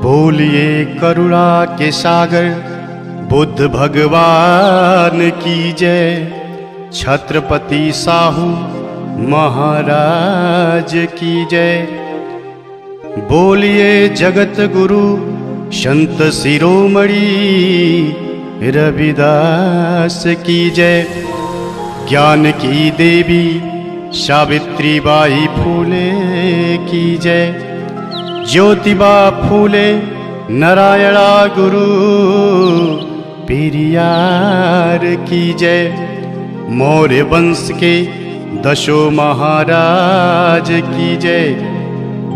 बोलिए करुणा के सागर बुद्ध भगवान की जय। छत्रपति साहू महाराज की जय। बोलिए जगत गुरु संत शिरोमणि रविदास की जय। ज्ञान की देवी सावित्री बाई फूले की जय। ज्योतिबा फूले नारायणा गुरु पेरियार की जय। मौर्य वंश के दशो महाराज की जय।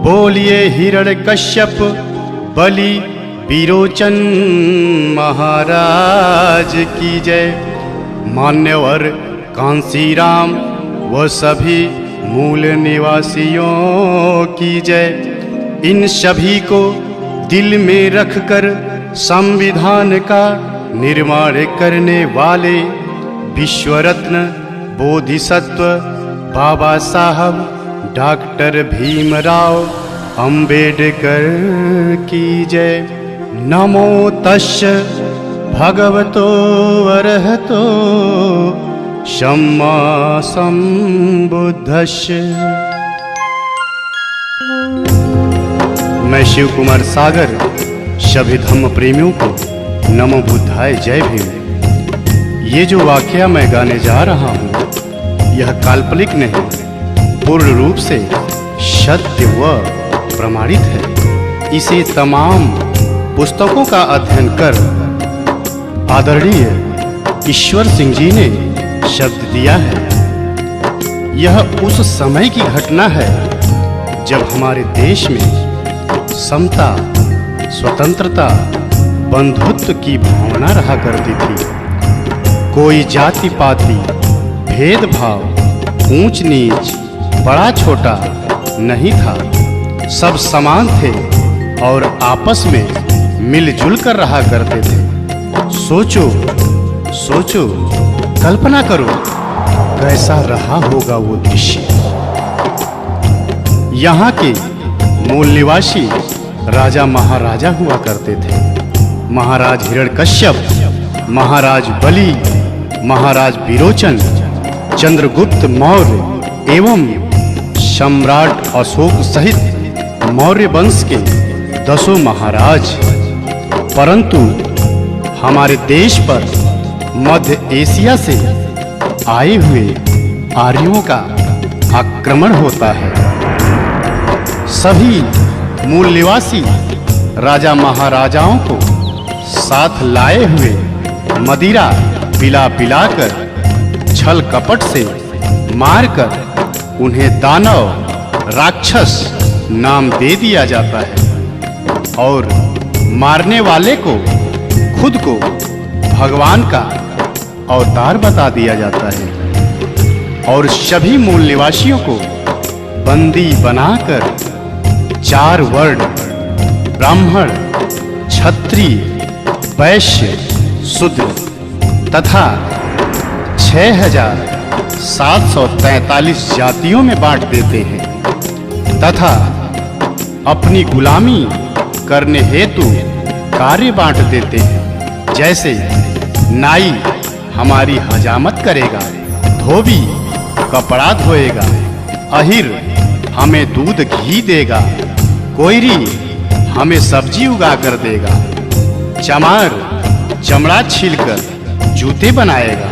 बोलिए हिरण्यकश्यप बलि विरोचन महाराज की जय। मान्यवर कांसीराम व सभी मूल निवासियों की जय। इन सभी को दिल में रखकर संविधान का निर्माण करने वाले विश्वरत्न बोधिसत्व बाबा साहब डॉक्टर भीमराव अंबेडकर की जय। नमो तस्य भगवतो अरहतो सम्मा संबुद्धस्य। मैं शिव कुमार सागर सभी धम्म प्रेमियों को नमो बुद्धाय जय भीम। ये जो वाकया मैं गाने जा रहा हूँ यह काल्पनिक नहीं, पूर्ण रूप से सत्य व प्रमाणित है। इसे तमाम पुस्तकों का अध्ययन कर आदरणीय ईश्वर सिंह जी ने शब्द दिया है। यह उस समय की घटना है जब हमारे देश में समता, स्वतंत्रता, बंधुत्व की भावना रहा करती थी। कोई जाति पाति, भेदभाव, ऊंच नीच, बड़ा छोटा नहीं था। सब समान थे और आपस में मिलजुल कर रहा करते थे। सोचो सोचो, कल्पना करो कैसा रहा होगा वो दृश्य। यहाँ के मूल निवासी राजा महाराजा हुआ करते थे। महाराज हिरण्यकश्यप, महाराज बलि, महाराज विरोचन, चंद्रगुप्त मौर्य एवं सम्राट अशोक सहित मौर्य वंश के दसों महाराज। परंतु हमारे देश पर मध्य एशिया से आए हुए आर्यों का आक्रमण होता है। सभी मूल निवासी राजा महाराजाओं को साथ लाए हुए मदिरा पिला पिलाकर, छल कपट से मारकर उन्हें दानव, राक्षस नाम दे दिया जाता है और मारने वाले को खुद को भगवान का अवतार बता दिया जाता है और सभी मूल निवासियों को बंदी बनाकर 4 वर्ण ब्राह्मण, क्षत्रिय, वैश्य, शूद्र तथा 6743 जातियों में बांट देते हैं तथा अपनी गुलामी करने हेतु कार्य बांट देते हैं। जैसे नाई हमारी हजामत करेगा, धोबी कपड़ा धोएगा, अहिर हमें दूध घी देगा, कोयरी हमें सब्जी उगा कर देगा, चमार चमड़ा छीलकर जूते बनाएगा,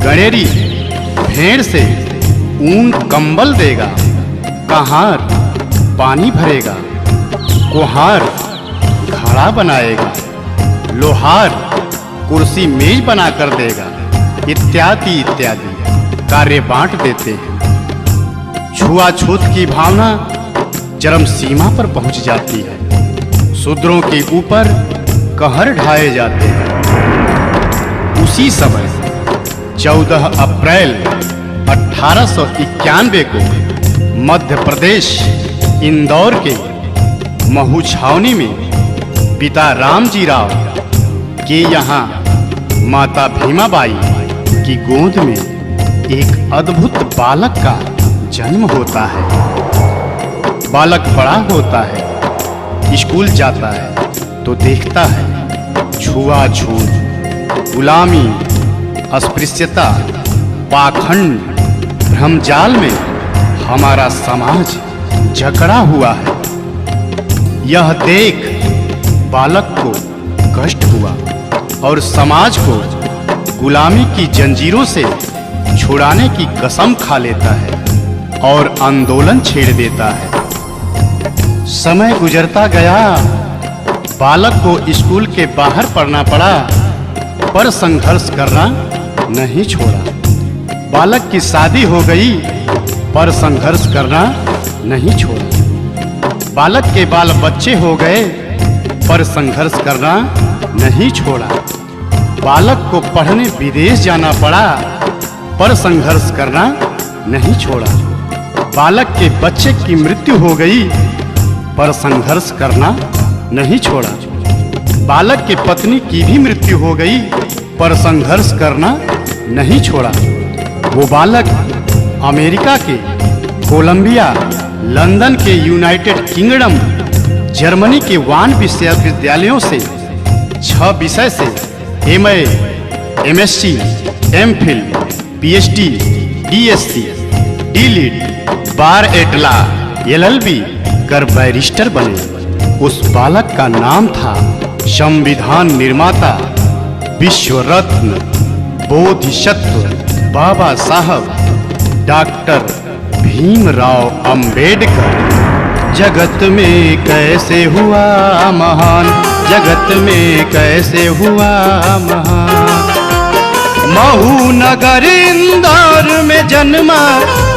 गणेरी भेड़ से ऊन कंबल देगा, कहार पानी भरेगा, कुम्हार घड़ा बनाएगा, लोहार कुर्सी मेज बना कर देगा, इत्यादि इत्यादि कार्य बांट देते हैं। छुआछूत की भावना चरम सीमा पर पहुंच जाती है। शूद्रों के ऊपर कहर ढाए जाते हैं। उसी समय 14 अप्रैल 1891 को मध्य प्रदेश इंदौर के महू छावनी में पिता रामजी राव के यहाँ माता भीमाबाई की गोद में एक अद्भुत बालक का जन्म होता है। बालक बड़ा होता है स्कूल जाता है तो देखता है छुआछूत, गुलामी, अस्पृश्यता, पाखंड, भ्रमजाल में हमारा समाज जकड़ा हुआ है। यह देख बालक को कष्ट हुआ और समाज को गुलामी की जंजीरों से छुड़ाने की कसम खा लेता है और आंदोलन छेड़ देता है। समय गुजरता गया, बालक को स्कूल के बाहर पढ़ना पड़ा, पर संघर्ष करना नहीं छोड़ा। बालक की शादी हो गई, पर संघर्ष करना नहीं छोड़ा। बालक के बाल बच्चे हो गए, पर संघर्ष करना नहीं छोड़ा। बालक को पढ़ने विदेश जाना पड़ा, पर संघर्ष करना नहीं छोड़ा। बालक के बच्चे की मृत्यु हो गई, पर संघर्ष करना नहीं छोड़ा। बालक की पत्नी की भी मृत्यु हो गई, पर संघर्ष करना नहीं छोड़ा। वो बालक अमेरिका के कोलंबिया, लंदन के यूनाइटेड किंगडम, जर्मनी के वान विश्वविद्यालयों से 6 विषय से MA, MSc, MPhil, PhD, DSc, DLitt, बार एटला, LLB कर बैरिस्टर बने। उस बालक का नाम था संविधान निर्माता, विश्व रत्न, बोधिसत्व बाबा साहब डॉक्टर भीमराव अंबेडकर। जगत में कैसे हुआ महान, जगत में कैसे हुआ महान। महू नगर इंदौर में जन्मा,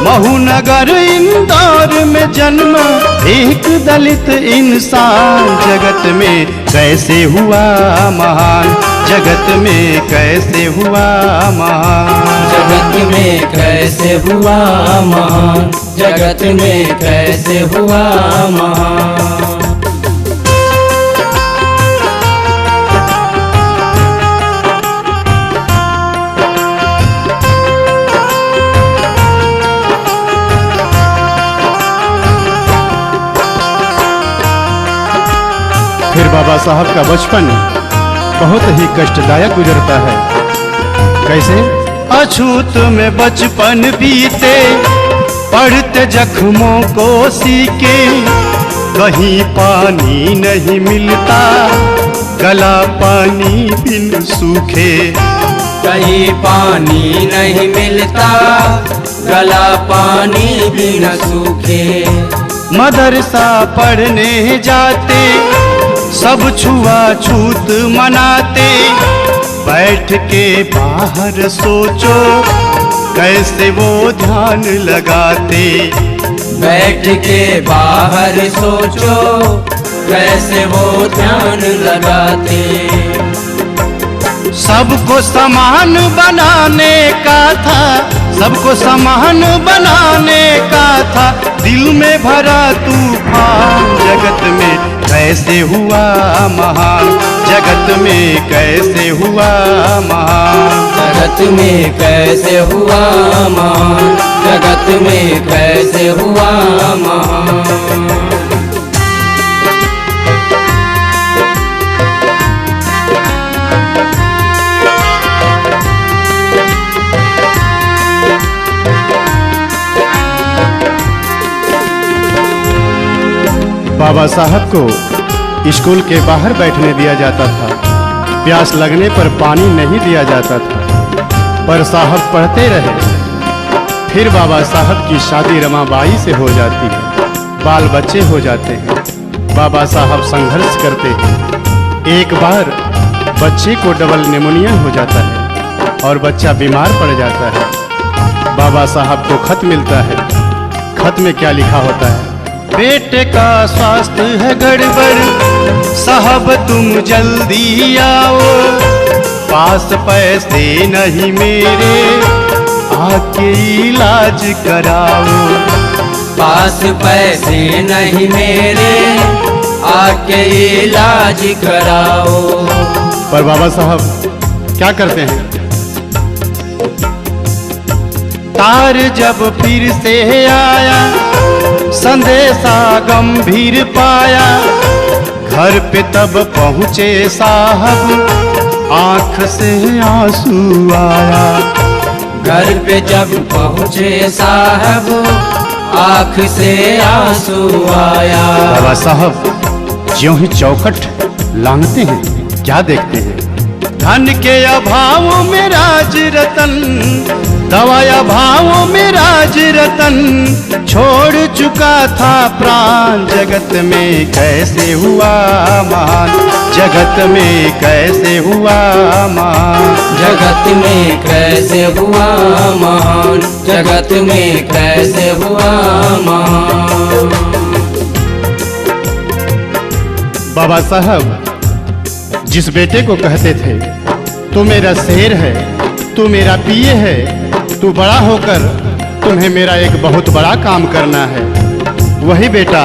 महू नगर इंदौर में जन्मा एक दलित इंसान। जगत में कैसे हुआ महान, जगत में कैसे हुआ महान। जगत में कैसे हुआ महान, जगत में कैसे हुआ महान। फिर बाबा साहब का बचपन बहुत ही कष्टदायक गुजरता है। कैसे? अछूत में बचपन बीते, पढ़ते जख्मों को सीके। कहीं पानी नहीं मिलता, गला पानी बिन सूखे। कहीं पानी नहीं मिलता, गला पानी बिन सूखे। मदरसा पढ़ने जाते, सब छुआछूत मनाते। बैठ के बाहर सोचो, कैसे वो ध्यान लगाते। बैठ के बाहर सोचो, कैसे वो ध्यान लगाते। सबको समान बनाने का था, सबको समान बनाने का था। दिल में भरा तूफान, जगत में कैसे हुआ महान, जगत में कैसे हुआ महान। जगत में कैसे हुआ महान, जगत में कैसे हुआ महान। बाबा साहब को स्कूल के बाहर बैठने दिया जाता था। प्यास लगने पर पानी नहीं दिया जाता था, पर साहब पढ़ते रहे। फिर बाबा साहब की शादी रमाबाई से हो जाती है, बाल बच्चे हो जाते हैं। बाबा साहब संघर्ष करते हैं। एक बार बच्चे को डबल निमोनिया हो जाता है और बच्चा बीमार पड़ जाता है। बाबा साहब को खत मिलता है। खत में क्या लिखा होता है? बेटे का स्वास्थ्य है गड़बड़, साहब तुम जल्दी आओ। पास पैसे नहीं मेरे, आके इलाज कराओ। पास पैसे नहीं मेरे, आके इलाज कराओ। पर बाबा साहब क्या करते हैं? तार जब फिर से आया, संदेशा गंभीर पाया। घर पे तब पहुँचे साहब आँख से आंसू आया। घर पे जब पहुँचे साहब आँख से आंसू आया। बाबा साहब ज्यों ही चौखट लांघते हैं क्या देखते हैं? धन के अभावों में राज रतन, दवाया भावों में राज रतन छोड़ चुका था प्राण। जगत में कैसे हुआ महान, जगत में कैसे हुआ महान, जगत में कैसे हुआ महान, जगत में कैसे हुआ महान। बाबा साहब जिस बेटे को कहते थे तू मेरा शेर है, तू मेरा पिए है, तू बड़ा होकर तुम्हें मेरा एक बहुत बड़ा काम करना है, वही बेटा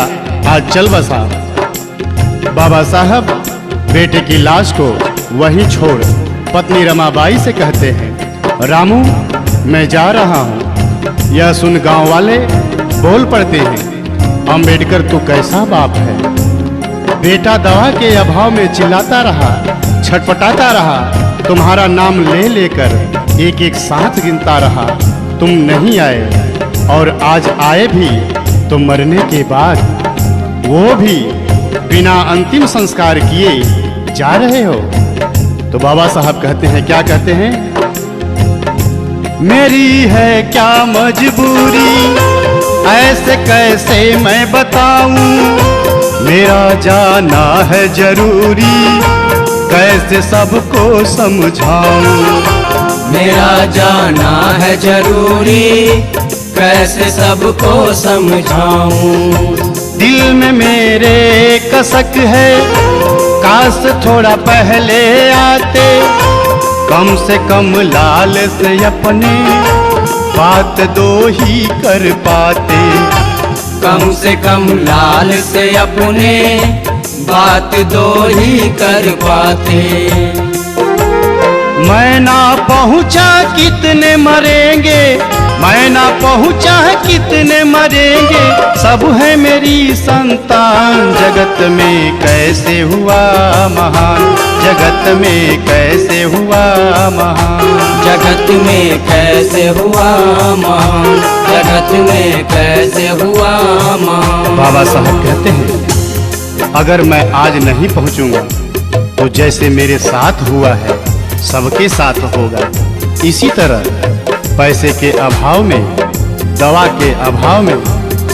आज चल बसा। बाबा साहब बेटे की लाश को वहीं छोड़ पत्नी रमाबाई से कहते हैं, रामू मैं जा रहा हूँ। यह सुन गांव वाले बोल पड़ते हैं, अंबेडकर तू कैसा बाप है। बेटा दवा के अभाव में चिल्लाता रहा, छटपटाता रहा, तुम्हारा नाम ले लेकर एक एक सांस गिनता रहा। तुम नहीं आए और आज आए भी तो मरने के बाद, वो भी बिना अंतिम संस्कार किए जा रहे हो। तो बाबा साहब कहते हैं, क्या कहते हैं? मेरी है क्या मजबूरी ऐसे कैसे मैं बताऊं, मेरा जाना है जरूरी कैसे सबको समझाऊं। मेरा जाना है जरूरी कैसे सबको समझाऊं। दिल में मेरे कसक है काश थोड़ा पहले आते, कम से कम लाल से अपने बात दो ही कर पाते। कम से कम लाल से अपने बात दो ही कर पाते। मैं ना पहुंचा कितने मरेंगे, मैं ना पहुंचा कितने मरेंगे, सब है मेरी संतान। जगत में कैसे हुआ महान, जगत में कैसे हुआ महान, जगत में कैसे हुआ महान, जगत में कैसे हुआ महान। बाबा साहब कहते हैं, अगर मैं आज नहीं पहुंचूंगा तो जैसे मेरे साथ हुआ है सबके साथ होगा। इसी तरह पैसे के अभाव में, दवा के अभाव में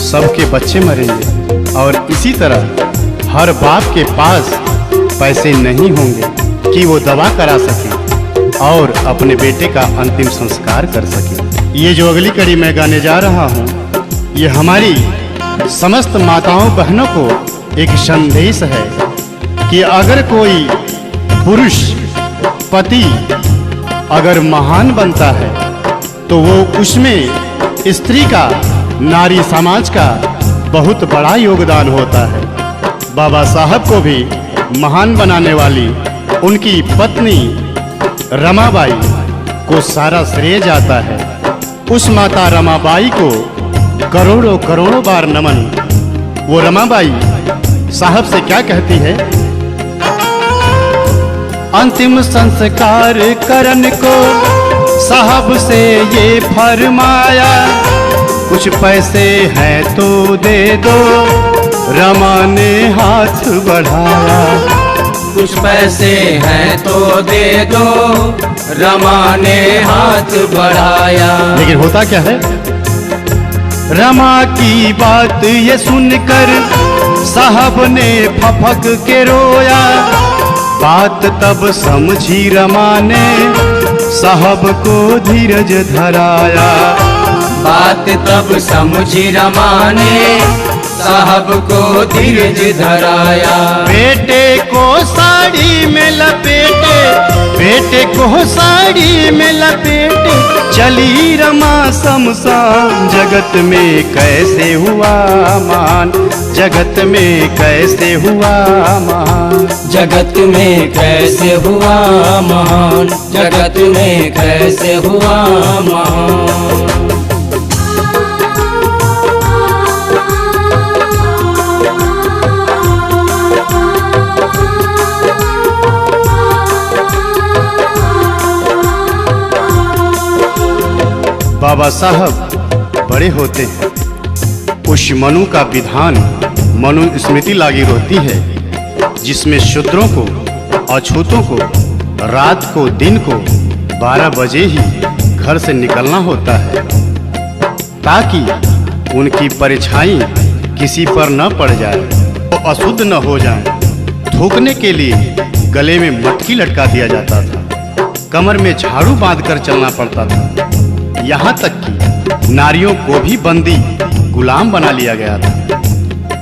सबके बच्चे मरेंगे और इसी तरह हर बाप के पास पैसे नहीं होंगे कि वो दवा करा सके और अपने बेटे का अंतिम संस्कार कर सके। ये जो अगली कड़ी मैं गाने जा रहा हूँ, ये हमारी समस्त माताओं बहनों को एक संदेश है कि अगर कोई पुरुष पति अगर महान बनता है तो वो उसमें स्त्री का, नारी समाज का बहुत बड़ा योगदान होता है। बाबा साहब को भी महान बनाने वाली उनकी पत्नी रमाबाई को सारा श्रेय जाता है। उस माता रमाबाई को करोड़ों करोड़ों बार नमन। वो रमाबाई साहब से क्या कहती है? अंतिम संस्कार करन को साहब से ये फरमाया, कुछ पैसे हैं तो दे दो, रमा ने हाथ बढ़ाया। कुछ पैसे हैं तो दे दो, रमा ने हाथ बढ़ाया। लेकिन होता क्या है? रमा की बात ये सुनकर साहब ने फफक के रोया। बात तब समझी रमा ने साहब को धीरज धराया। बात तब समझी रमा ने साहब को धीरज धराया। बेटे को साड़ी में लपेटे, बेटे को साड़ी में लपेटे चली रमा शमशान। जगत में कैसे हुआ महान, जगत में कैसे हुआ महान, जगत में कैसे हुआ महान, जगत में कैसे हुआ महान। बाबा साहब बड़े होते हैं, उस मनु का विधान मनु स्मृति लागी होती है, जिसमें शूद्रों को, अछूतों को रात को दिन को 12 बजे ही घर से निकलना होता है, ताकि उनकी परछाई किसी पर न पड़ जाए, वो अशुद्ध न हो जाए। थूकने के लिए गले में मटकी लटका दिया जाता था, कमर में झाड़ू बांधकर चलना पड़ता था। यहाँ तक कि नारियों को भी बंदी गुलाम बना लिया गया था।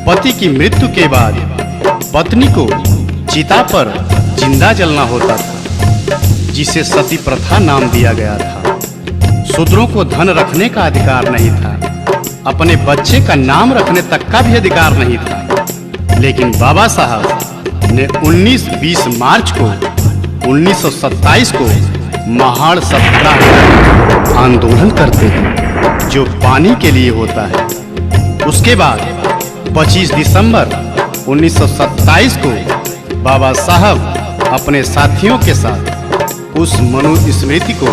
पति की मृत्यु के बाद पत्नी को चिता पर जिंदा जलना होता था, जिसे सती प्रथा नाम दिया गया था। शूद्रों को धन रखने का अधिकार नहीं था, अपने बच्चे का नाम रखने तक का भी अधिकार नहीं था। लेकिन बाबा साहब ने 19-20 मार्च को 1927 को महाड़ सत्याग्रह आंदोलन करते हैं, जो पानी के लिए होता है। उसके बाद 25 दिसंबर 1927 को बाबा साहब अपने साथियों के साथ उस मनु स्मृति को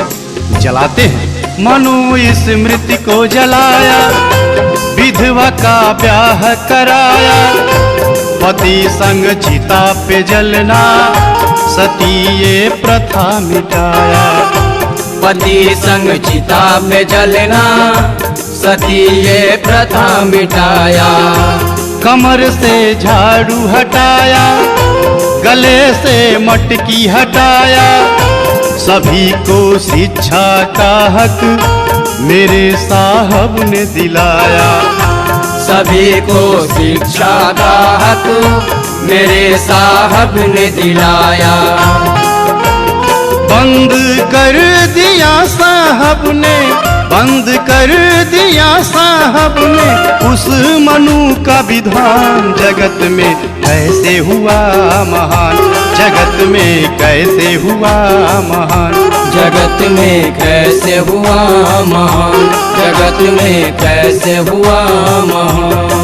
जलाते हैं। मनु स्मृति को जलाया, विधवा का ब्याह कराया, पति संग चिता पे जलना, सती ये प्रथा मिटाया। पति संग चिता पे जलना, सती ये प्रथा मिटाया। कमर से झाड़ू हटाया, गले से मटकी हटाया, सभी को शिक्षा का हक मेरे साहब ने दिलाया। सभी को शिक्षा का हक मेरे साहब ने दिलाया। बंद कर दिया साहब ने, बंद कर दिया साहब ने उस मनु का विधान। जगत में कैसे हुआ महान, जगत में कैसे हुआ महान, जगत में कैसे हुआ महान, जगत में कैसे हुआ महान।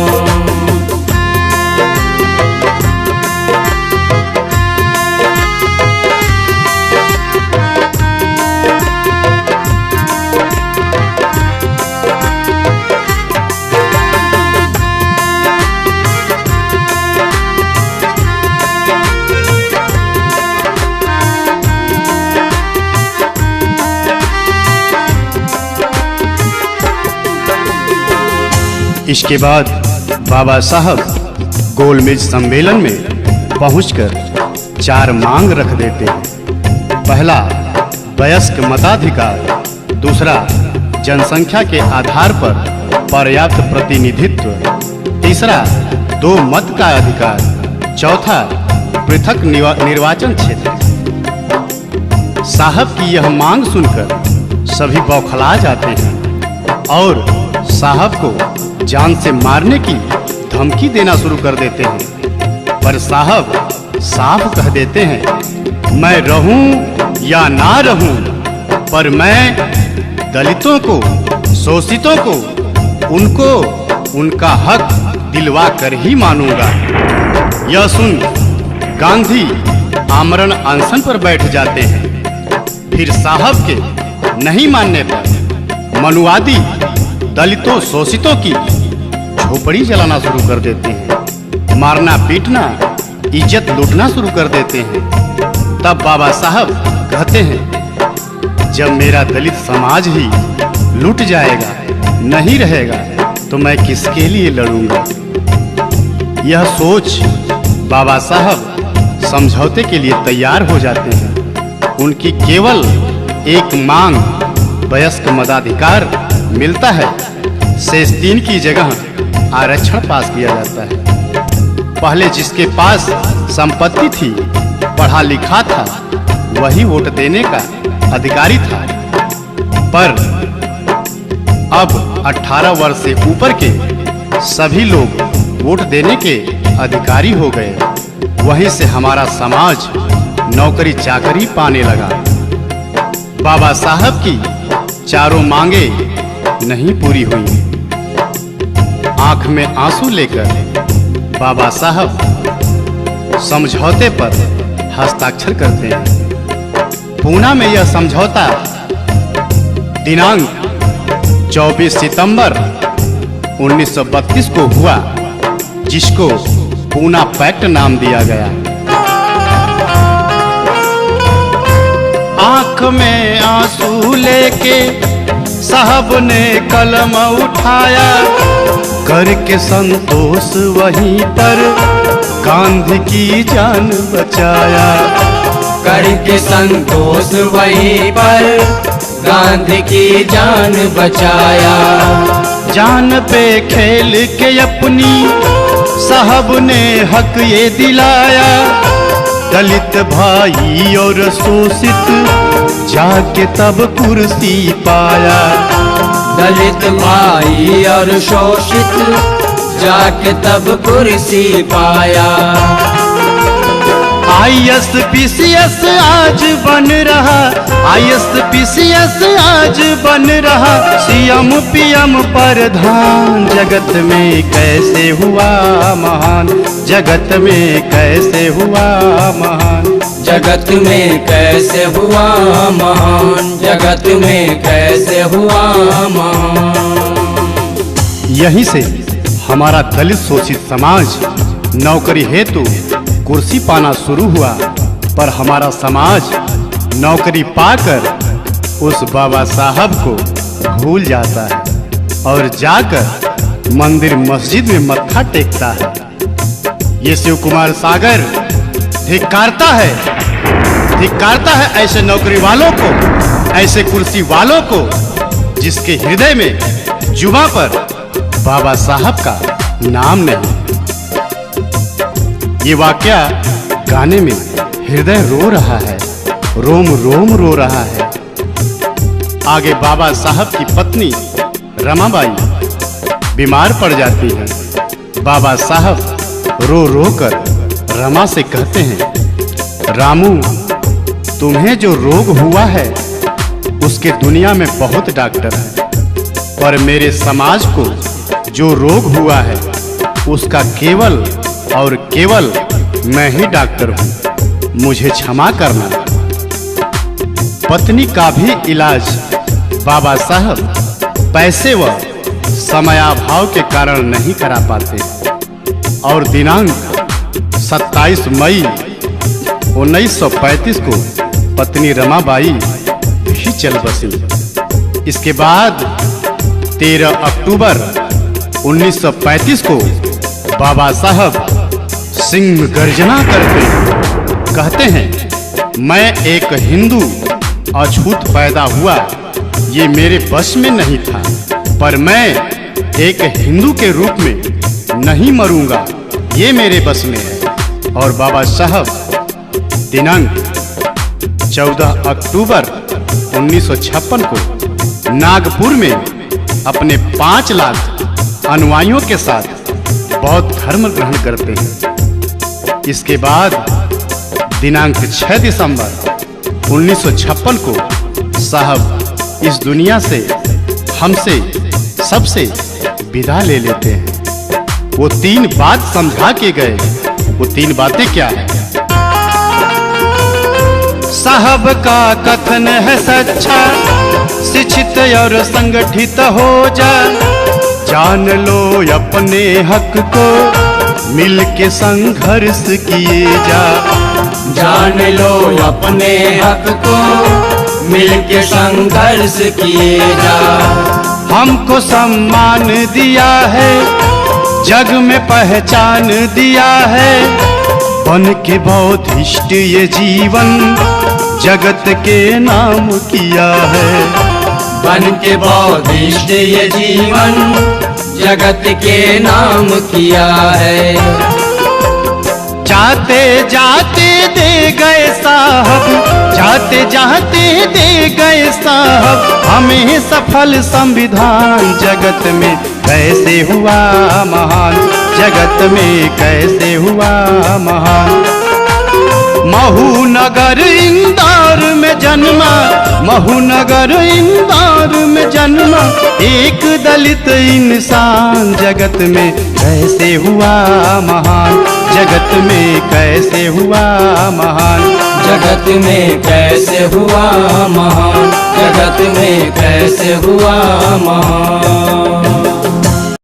इसके बाद बाबा साहब गोलमेज सम्मेलन में पहुंचकर 4 मांग रख देते हैं। पहला, वयस्क मताधिकार। दूसरा, जनसंख्या के आधार पर पर्याप्त प्रतिनिधित्व। तीसरा, 2 मत का अधिकार। चौथा, पृथक निर्वाचन क्षेत्र। साहब की यह मांग सुनकर सभी बौखला जाते हैं और साहब को जान से मारने की धमकी देना शुरू कर देते हैं। पर साहब साफ कह देते हैं, मैं रहूं या ना रहूं, पर मैं दलितों को, शोषितों को, उनको उनका हक दिलवा कर ही मानूंगा। यह सुन गांधी आमरण अनशन पर बैठ जाते हैं। फिर साहब के नहीं मानने पर मनुवादी दलितों, शोषितों की झोपड़ी जलाना शुरू कर देते हैं, मारना पीटना, इज्जत लूटना शुरू कर देते हैं। तब बाबा साहब कहते हैं, जब मेरा दलित समाज ही लूट जाएगा, नहीं रहेगा, तो मैं किसके लिए लड़ूंगा। यह सोच बाबा साहब समझौते के लिए तैयार हो जाते हैं। उनकी केवल एक मांग, वयस्क मताधिकार मिलता है। शेष 3 की जगह आरक्षण पास किया जाता है। पहले जिसके पास संपत्ति थी, पढ़ा लिखा था, वही वोट देने का अधिकारी था। पर अब 18 वर्ष से ऊपर के सभी लोग वोट देने के अधिकारी हो गए। वहीं से हमारा समाज नौकरी चाकरी पाने लगा। बाबा साहब की चारों मांगे नहीं पूरी हुई। आंख में आंसू लेकर बाबा साहब समझौते पर हस्ताक्षर करते हैं। पूना में यह समझौता दिनांक 24 सितंबर 1932 को हुआ, जिसको पूना पैक्ट नाम दिया गया। आंख में आंसू लेके साहब ने कलम उठाया, करके संतोष वहीं पर गांधी की जान बचाया। करके संतोष वहीं पर गांधी की जान बचाया। जान पे खेल के अपनी साहब ने हक ये दिलाया, दलित भाई और शोषित जाके तब कुर्सी पाया। दलित भाई और शोषित जाके तब कुर्सी पाया। ISPCS आज बन रहा, ISPCS आज बन रहा, CM PM प्रधान। जगत में कैसे हुआ महान, जगत में कैसे हुआ महान, जगत में कैसे हुआ महान, जगत में कैसे हुआ महान। यहीं से हमारा दलित शोषित समाज नौकरी हेतु कुर्सी पाना शुरू हुआ, पर हमारा समाज नौकरी पाकर उस बाबा साहब को भूल जाता है और जाकर मंदिर मस्जिद में मत्था टेकता है। ये शिव कुमार सागर धिक्कारता है ऐसे नौकरी वालों को, ऐसे कुर्सी वालों को, जिसके हृदय में जुबां पर बाबा साहब का नाम नहीं। ये वाकया गाने में हृदय रो रहा है, रोम रोम रो रहा है। आगे बाबा साहब की पत्नी रमाबाई बीमार पड़ जाती है। बाबा साहब रो रो कर रमा से कहते हैं, रामू, तुम्हें जो रोग हुआ है उसके दुनिया में बहुत डॉक्टर हैं, पर मेरे समाज को जो रोग हुआ है उसका केवल और केवल मैं ही डॉक्टर हूँ, मुझे क्षमा करना। पत्नी का भी इलाज बाबा साहब पैसे व समयाभाव के कारण नहीं करा पाते और दिनांक 27 मई 1935 को पत्नी रमाबाई भी चल बसी। इसके बाद 13 अक्टूबर 1935 को बाबा साहब सिंह गर्जना करते कहते हैं, मैं एक हिंदू अछूत पैदा हुआ, ये मेरे बस में नहीं था, पर मैं एक हिंदू के रूप में नहीं मरूंगा, ये मेरे बस में है। और बाबा साहब दिनांक 14 अक्टूबर 1956 को नागपुर में अपने 5 लाख अनुयायियों के साथ बौद्ध धर्म ग्रहण करते हैं। इसके बाद दिनांक 6 दिसंबर 1956 को साहब इस दुनिया से हमसे सबसे विदा ले लेते हैं। वो 3 बात समझा के गए, वो 3 बातें क्या है? साहब का कथन है सच्चा, शिक्षित और संगठित हो जा, जान लो अपने हक को, मिल के संघर्ष किए जा। जान लो अपने हक को, मिल के संघर्ष किए जा। हमको सम्मान दिया है, जग में पहचान दिया है, बन के बौद्धिष्ट ये जीवन जगत के नाम किया है। बन के बौद्धिष्ट ये जीवन जगत के नाम किया है। जाते जाते दे गए साहब, जाते जाते दे गए साहब, हमें सफल संविधान। जगत में कैसे हुआ महान, जगत में कैसे हुआ महान। महू नगर इंदौर में जन्मा, महू नगर इंदौर में जन्मा एक दलित इंसान। जगत में कैसे हुआ महान, जगत में कैसे हुआ महान, जगत में कैसे हुआ महान, जगत रात में कैसे हुआ महान।